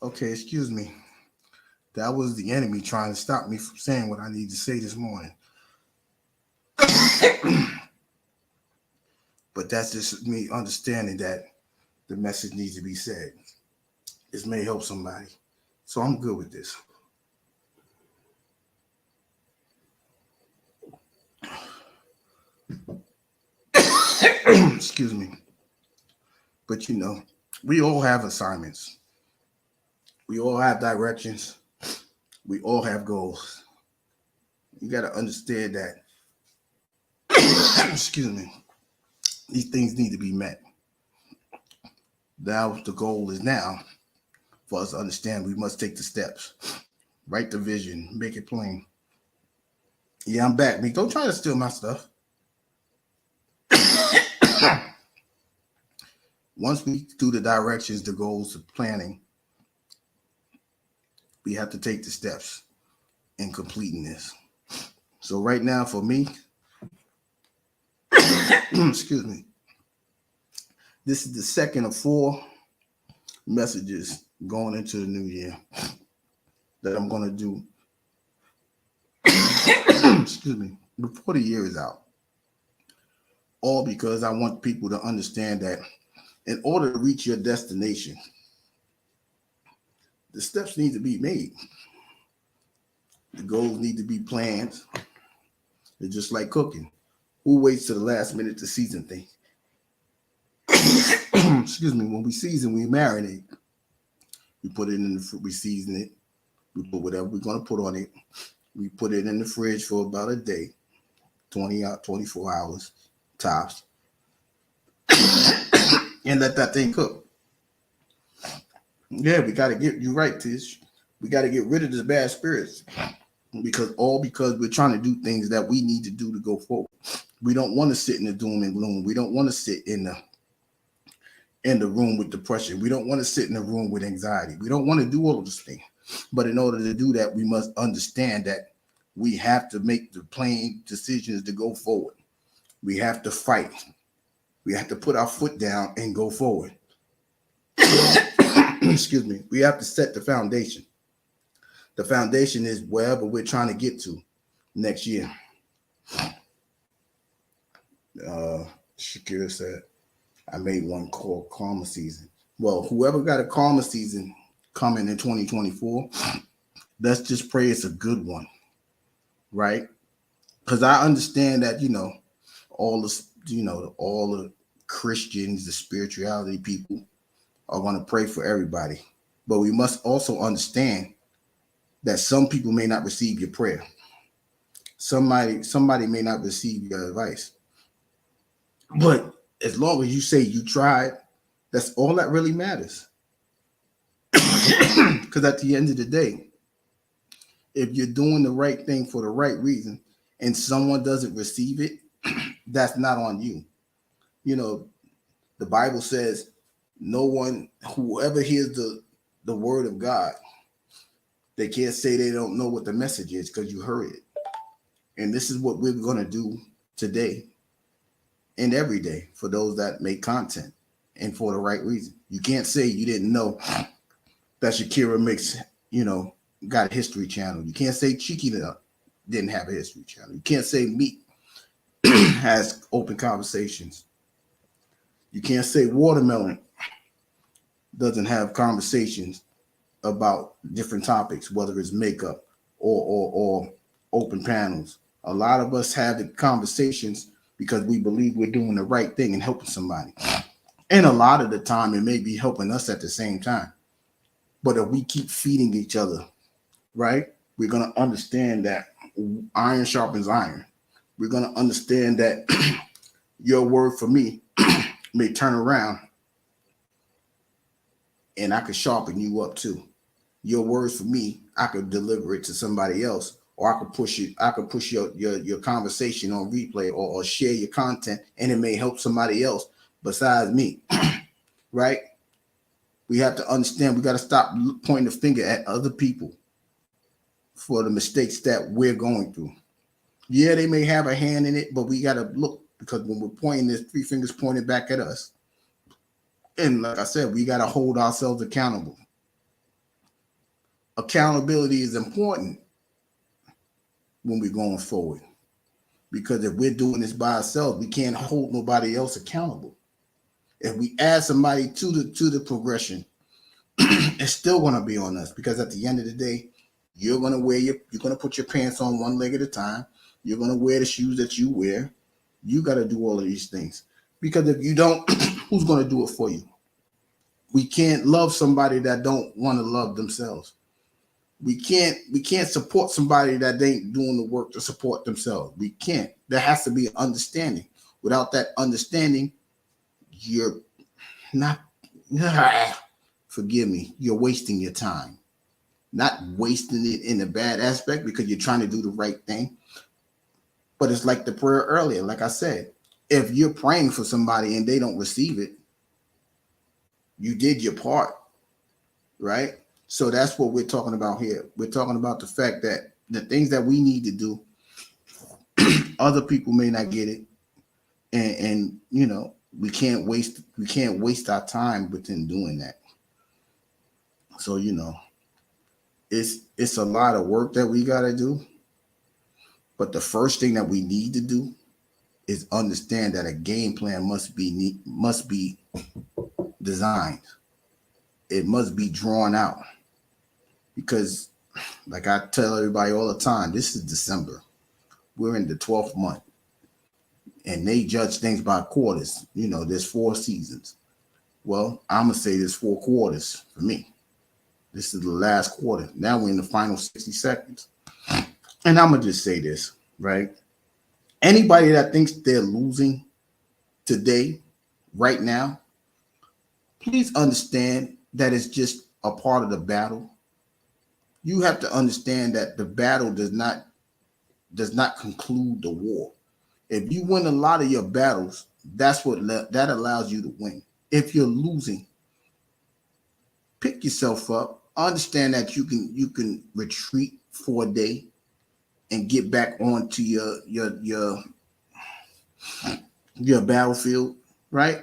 Okay, excuse me. That was the enemy trying to stop me from saying what I need to say this morning. But that's just me understanding that the message needs to be said. This may help somebody. So I'm good with this. Excuse me. But we all have assignments. We all have directions. We all have goals. You got to understand that, excuse me, these things need to be met. Now, the goal is now for us to understand we must take the steps, write the vision, make it plain. Yeah, I'm back. Me, don't try to steal my stuff. Once we do the directions, the goals, the planning, we have to take the steps in completing this. So right now, for me, excuse me, this is the second of 4 messages going into the new year that I'm going to do. Excuse me, before the year is out. All because I want people to understand that in order to reach your destination, the steps need to be made. The goals need to be planned. They're just like cooking. Who waits to the last minute to season things? Excuse me. When we season, we marinate. We put it in the we season it. We put whatever we're going to put on it. We put it in the fridge for about a day, 24 hours tops, and let that thing cook. Yeah, we got to get you right, Tish. We got to get rid of the bad spirits because we're trying to do things that we need to do to go forward. We don't want to sit in the doom and gloom. We don't want to sit in the room with depression. We don't want to sit in the room with anxiety. We don't want to do all of those things. But in order to do that, we must understand that we have to make the plain decisions to go forward. We have to fight. We have to put our foot down and go forward. Excuse me. We have to set the foundation. The foundation is wherever we're trying to get to next year. Shakira said, I made one called Karma Season. Well, whoever got a Karma Season coming in 2024, let's just pray it's a good one, right? Because I understand that, all the Christians, the spirituality people are going to pray for everybody. But we must also understand that some people may not receive your prayer. Somebody may not receive your advice. But as long as you say you tried, that's all that really matters. Because at the end of the day, if you're doing the right thing for the right reason and someone doesn't receive it, that's not on you. The Bible says whoever hears the word of God, they can't say they don't know what the message is because you heard it. And this is what we're going to do today and every day for those that make content and for the right reason. You can't say you didn't know that Shakira got a history channel. You can't say Cheeky didn't have a history channel. You can't say Meek has open conversations. You can't say Watermelon doesn't have conversations about different topics, whether it's makeup or open panels. A lot of us have the conversations because we believe we're doing the right thing and helping somebody. And a lot of the time, it may be helping us at the same time. But if we keep feeding each other, right, we're going to understand that iron sharpens iron. We're going to understand that your word for me may turn around and I could sharpen you up too. Your words for me, I could deliver it to somebody else, or I could push it. I could push your conversation on replay or share your content, and it may help somebody else besides me. Right? We have to understand. We got to stop pointing the finger at other people for the mistakes that we're going through. Yeah, they may have a hand in it, but we got to look, because when we're pointing, there's 3 fingers pointed back at us. And like I said, we got to hold ourselves accountable. accountability is important when we're going forward. Because if we're doing this by ourselves, we can't hold nobody else accountable. If we add somebody to the progression, it's still going to be on us, because at the end of the day, you're going to put your pants on one leg at a time. You're going to wear the shoes that you wear. You got to do all of these things, because if you don't, who's going to do it for you? We can't love somebody that don't want to love themselves. We can't support somebody that ain't doing the work to support themselves. We can't. There has to be an understanding. Without that understanding, you're not, forgive me, you're wasting your time. Not wasting it in a bad aspect, because you're trying to do the right thing. But it's like the prayer earlier, like I said, if you're praying for somebody and they don't receive it, you did your part, right? So that's what we're talking about here. We're talking about the fact that the things that we need to do, other people may not get it. And you know, we can't waste our time within doing that. So, you know, it's a lot of work that we got to do. But the first thing that we need to do is understand that a game plan must be designed. It must be drawn out. Because, like I tell everybody all the time, this is December. We're in the 12th month. And they judge things by quarters. You know, there's 4 seasons. Well, I'm going to say there's 4 quarters for me. This is the last quarter. Now we're in the final 60 seconds. And I'm going to just say this, right? Anybody that thinks they're losing today, right now, please understand that it's just a part of the battle. You have to understand that the battle does not conclude the war. If you win a lot of your battles, that allows you to win. If you're losing, pick yourself up. Understand that you can retreat for a day and get back onto your battlefield, right?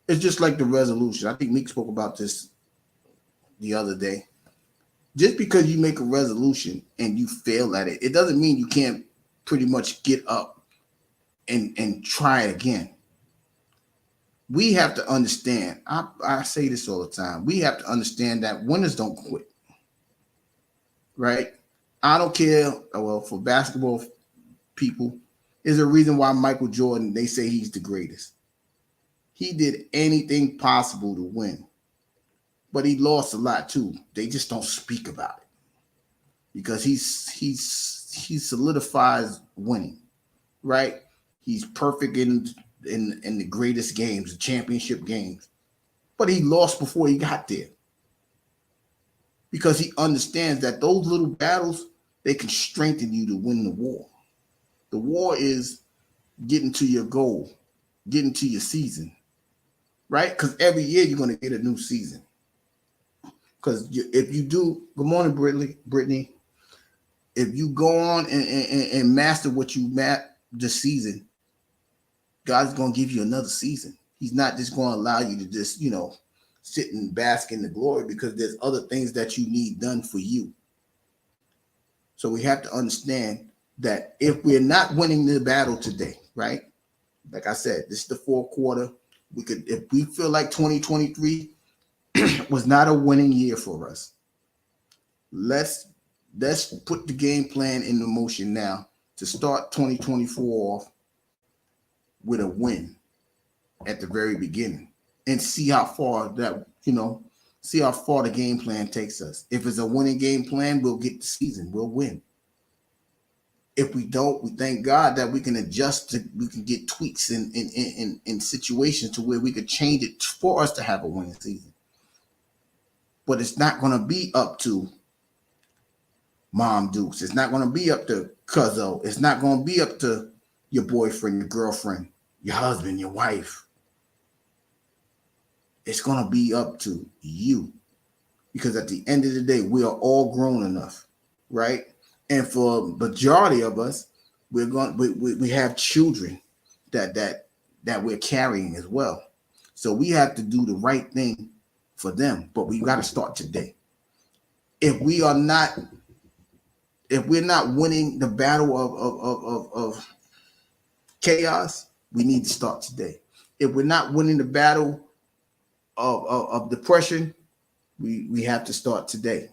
It's just like the resolution. I think Meek spoke about this the other day. Just because you make a resolution and you fail at it, it doesn't mean you can't pretty much get up and try it again. We have to understand, I say this all the time, we have to understand that winners don't quit, right? I don't care, well, for basketball people, there's a reason why Michael Jordan, they say he's the greatest. He did anything possible to win, but he lost a lot too. They just don't speak about it because he solidifies winning, right? He's perfect in the greatest games, the championship games, but he lost before he got there because he understands that those little battles, they can strengthen you to win the war. The war is getting to your goal, getting to your season, right? Because every year you're going to get a new season. Because if you do, good morning, Brittany. If you go on and master what you this season, God's going to give you another season. He's not just going to allow you to just, sit and bask in the glory, because there's other things that you need done for you. So we have to understand that if we're not winning the battle today, right? Like I said, this is the 4th quarter. If we feel like 2023 was not a winning year for us, let's put the game plan into motion now to start 2024 off with a win at the very beginning and see how far the game plan takes us. If it's a winning game plan, we'll get the season, we'll win. If we don't, we thank God that we can adjust we can get tweaks in situations to where we could change it for us to have a winning season. But it's not going to be up to Mom Dukes. It's not going to be up to Cuzzo. It's not going to be up to your boyfriend, your girlfriend, your husband, your wife. It's going to be up to you. Because at the end of the day, we are all grown enough, right? And for majority of us, we have children that we're carrying as well. So we have to do the right thing for them, but we got to start today. if we're not winning the battle of chaos, we need to start today. If we're not winning the battle of depression, we have to start today.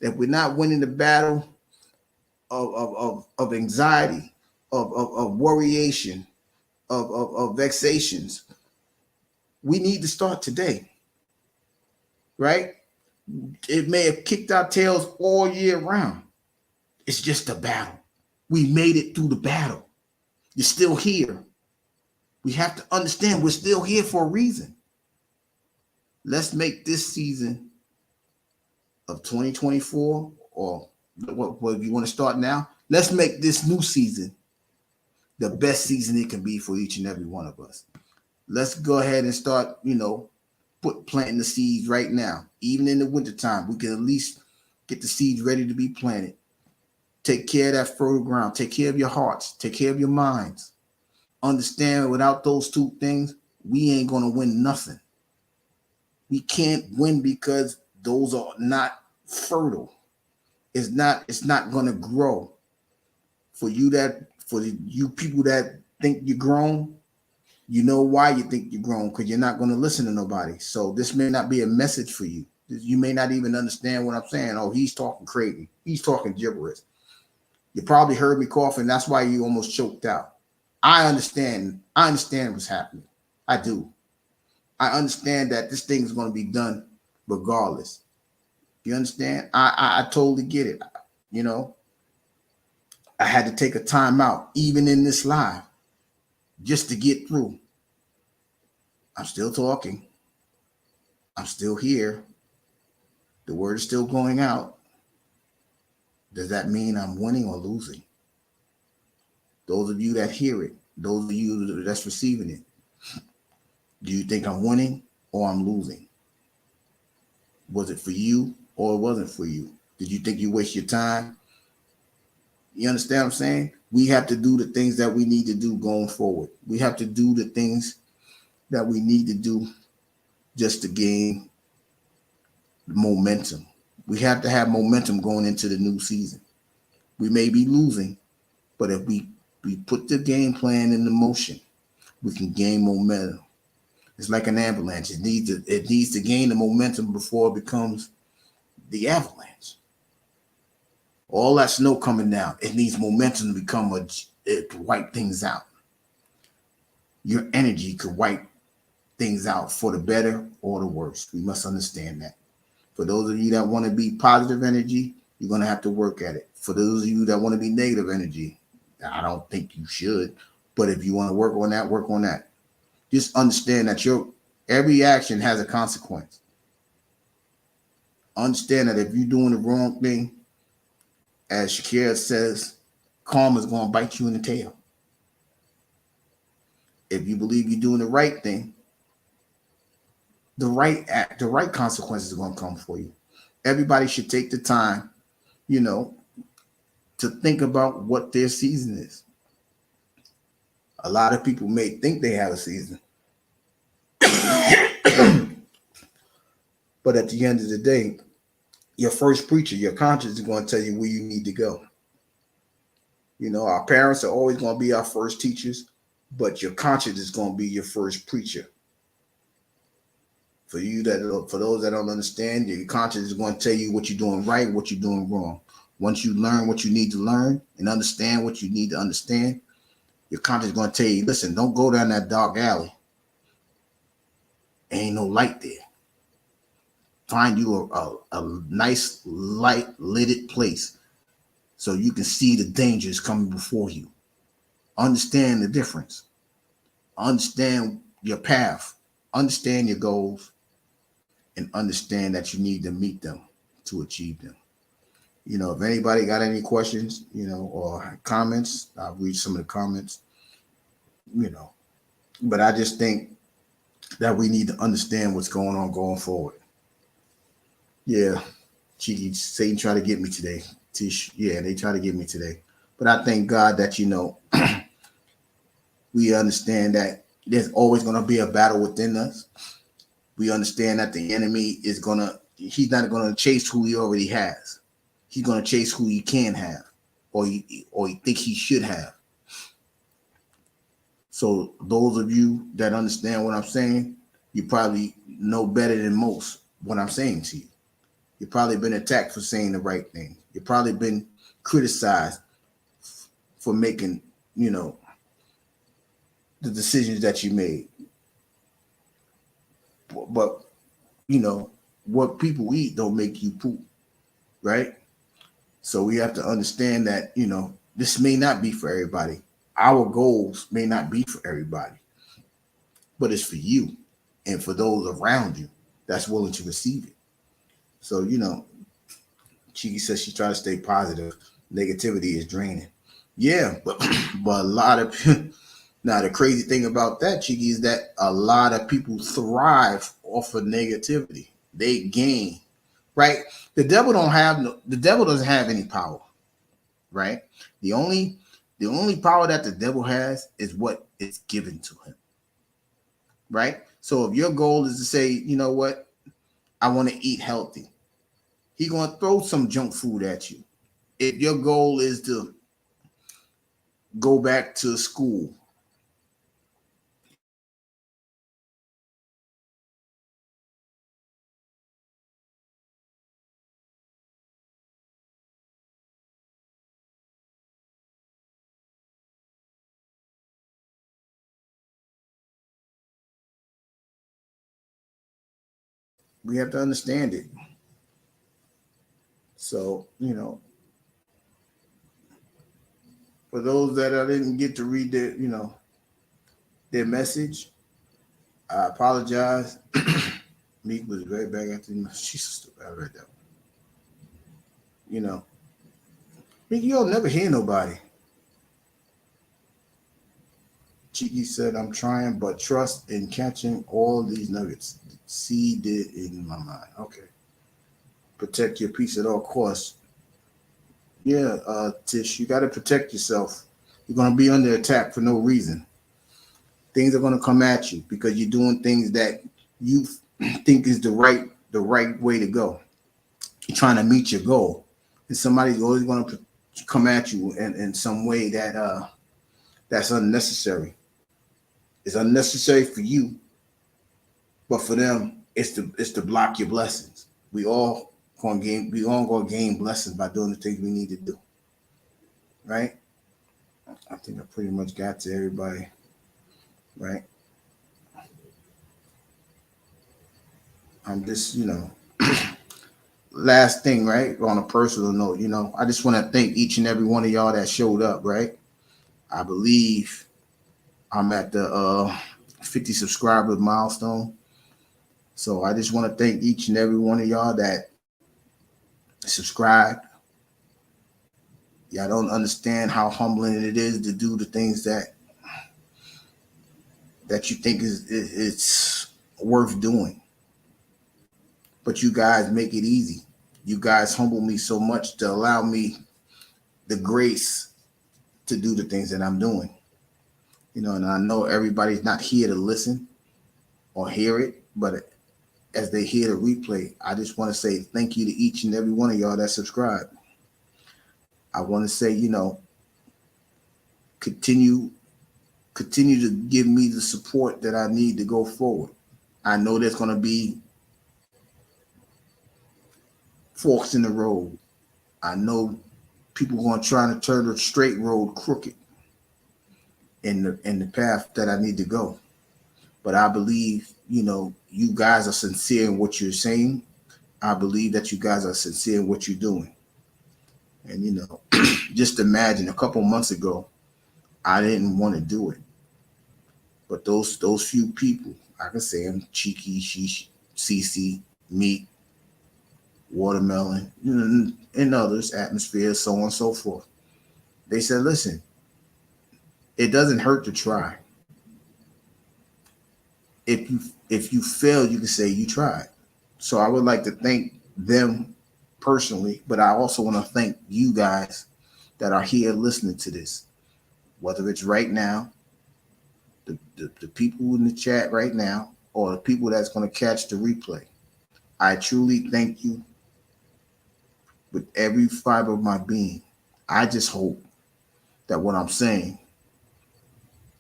If we're not winning the battle of anxiety, of worryation, of vexations, we need to start today. Right? It may have kicked our tails all year round. It's just a battle. We made it through the battle. You're still here. We have to understand we're still here for a reason. Let's make this season of 2024, or what you want to start now, let's make this new season the best season it can be for each and every one of us. Let's go ahead and start, planting the seeds right now. Even in the wintertime, we can at least get the seeds ready to be planted. Take care of that fertile ground. Take care of your hearts. Take care of your minds. Understand, without those two things, we ain't going to win nothing. We can't win because those are not fertile. It's not going to grow. For you people that think you're grown, you know why you think you're grown, because you're not going to listen to nobody. So this may not be a message for you. You may not even understand what I'm saying. Oh, he's talking crazy. He's talking gibberish. You probably heard me coughing. That's why you almost choked out. I understand what's happening. I do. I understand that this thing is going to be done regardless. You understand? I totally get it. I had to take a time out, even in this live, just to get through. I'm still talking. I'm still here. The word is still going out. Does that mean I'm winning or losing? Those of you that hear it, those of you that's receiving it, do you think I'm winning or I'm losing? Was it for you or it wasn't for you? Did you think you waste your time? You understand what I'm saying? We have to do the things that we need to do going forward. We have to do the things that we need to do just to gain momentum. We have to have momentum going into the new season. We may be losing, but if we put the game plan into motion, we can gain momentum. It's like an avalanche. It needs to gain the momentum before it becomes the avalanche. All that snow coming down, it needs momentum to become to wipe things out. Your energy could wipe things out for the better or the worse. We must understand that. For those of you that want to be positive energy, you're going to have to work at it. For those of you that want to be negative energy, I don't think you should. But if you want to work on that, work on that. Just understand that every action has a consequence. Understand that if you're doing the wrong thing, as Shakira says, karma is going to bite you in the tail. If you believe you're doing the right thing, the right consequences are going to come for you. Everybody should take the time, to think about what their season is. A lot of people may think they have a season, but at the end of the day, your first preacher, your conscience, is going to tell you where you need to go. Our parents are always going to be our first teachers, but your conscience is going to be your first preacher. For those that don't understand, your conscience is going to tell you what you're doing right, what you're doing wrong. Once you learn what you need to learn and understand what you need to understand, your conscience is going to tell you, listen, don't go down that dark alley. Ain't no light there. Find you a nice light lit place so you can see the dangers coming before you. Understand the difference. Understand your path. Understand your goals. And understand that you need to meet them to achieve them. If anybody got any questions, or comments, I'll read some of the comments, But I just think that we need to understand what's going on going forward. Yeah, Satan tried to get me today. Tish, yeah, they try to get me today. But I thank God that, we understand that there's always going to be a battle within us. We understand that the enemy is going to he's not going to chase who he already has. He's going to chase who he can have, or he think he should have. So those of you that understand what I'm saying, you probably know better than most what I'm saying to you. You've probably been attacked for saying the right thing. You've probably been criticized for making, the decisions that you made. But, what people eat don't make you poop, right? So we have to understand that, this may not be for everybody. Our goals may not be for everybody, but it's for you and for those around you that's willing to receive it. So, Cheeky says she tries to stay positive. Negativity is draining. Yeah, but but a lot of now the crazy thing about that, Cheeky, is that a lot of people thrive off of negativity. They gain, right? The devil doesn't have any power, right? The only power that the devil has is what is given to him, right? So if your goal is to say, you know what, I want to eat healthy, he's gonna throw some junk food at you. If your goal is to go back to school, we have to understand it. So, for those that I didn't get to read their message, I apologize. Meek was very bad after she's stupid. I read that one. You know, Meek, you'll never hear nobody. Cheeky said, I'm trying, but trust in catching all these nuggets. Seed it in my mind. Okay. Protect your peace at all costs. Yeah, Tish, you got to protect yourself. You're going to be under attack for no reason. Things are going to come at you because you're doing things that you think is the right way to go. You're trying to meet your goal, and somebody's always going to come at you in some way that's unnecessary. It's unnecessary for you, but for them, it's to block your blessings. We all gonna gain blessings by doing the things we need to do, right? I think I pretty much got to everybody, right? I'm just, last thing, right? On a personal note, I just want to thank each and every one of y'all that showed up, right? I believe I'm at the 50 subscriber milestone. So I just want to thank each and every one of y'all that subscribed. Y'all don't understand how humbling it is to do the things that you think is it's worth doing. But you guys make it easy. You guys humble me so much to allow me the grace to do the things that I'm doing. And I know everybody's not here to listen or hear it, but as they hear the replay, I just want to say thank you to each and every one of y'all that subscribe. I want to say, continue to give me the support that I need to go forward. I know there's going to be forks in the road. I know people are going to try to turn the straight road crooked in the path that I need to go. But I believe, you guys are sincere in what you're saying. I believe that you guys are sincere in what you're doing. And, just imagine a couple months ago, I didn't want to do it. But those few people, I can say them, Cheeky, Sheesh, CC, Meat, Watermelon, and others, Atmosphere, so on and so forth. They said, listen, it doesn't hurt to try. If you fail, you can say you tried. So I would like to thank them personally, but I also want to thank you guys that are here listening to this, whether it's right now, the people in the chat right now, or the people that's going to catch the replay. I truly thank you with every fiber of my being. I just hope that what I'm saying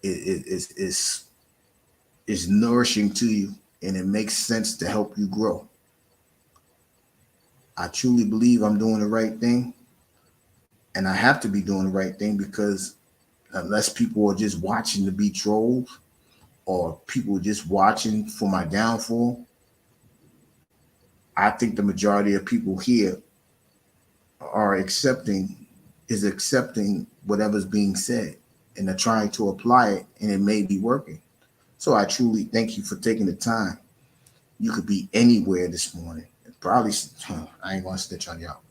is nourishing to you and it makes sense to help you grow. I truly believe I'm doing the right thing, and I have to be doing the right thing because unless people are just watching to be trolls or people just watching for my downfall, I think the majority of people here are accepting whatever's being said and they're trying to apply it and it may be working. So I truly thank you for taking the time. You could be anywhere this morning. Probably, I ain't gonna snitch on y'all.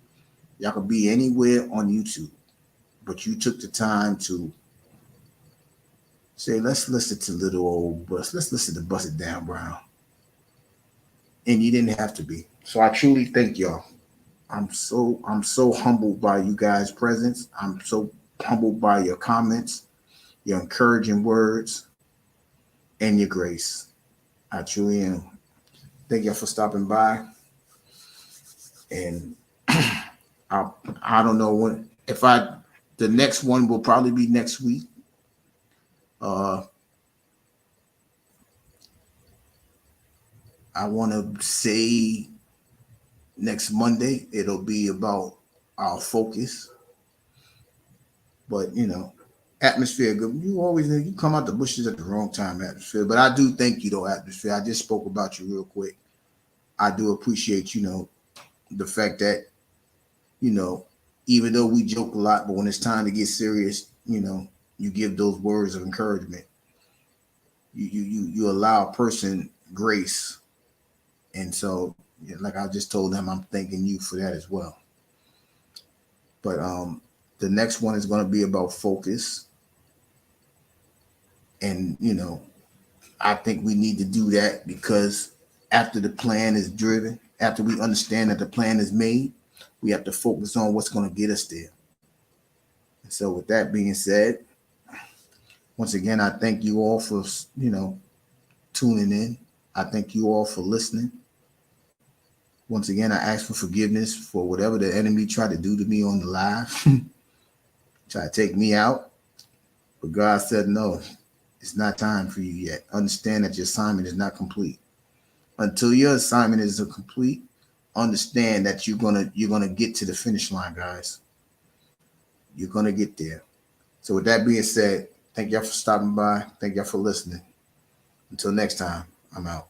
Y'all could be anywhere on YouTube, but you took the time to say, let's listen to little old Bust. Let's listen to Bust It Down Brown. And you didn't have to be. So I truly thank y'all. I'm so humbled by you guys' presence. I'm so humbled by your comments, your encouraging words, and your grace. I truly am. Thank y'all for stopping by. And I don't know when the next one will probably be next week. I want to say next Monday it'll be about our focus. But atmosphere good. You come out the bushes at the wrong time, atmosphere. But I do thank you though, atmosphere. I just spoke about you real quick. I do appreciate, the fact that, even though we joke a lot, but when it's time to get serious, you give those words of encouragement. You allow a person grace. And so, like I just told them, I'm thanking you for that as well. But the next one is going to be about focus. And, I think we need to do that because after the plan is driven, after we understand that the plan is made, we have to focus on what's going to get us there. And so with that being said, once again, I thank you all for, tuning in. I thank you all for listening. Once again, I ask for forgiveness for whatever the enemy tried to do to me on the live, try to take me out. But God said, no, it's not time for you yet. Understand that your assignment is not complete. Until your assignment is complete, understand that you're gonna get to the finish line, guys. You're gonna get there. So with that being said, thank y'all for stopping by. Thank y'all for listening. Until next time, I'm out.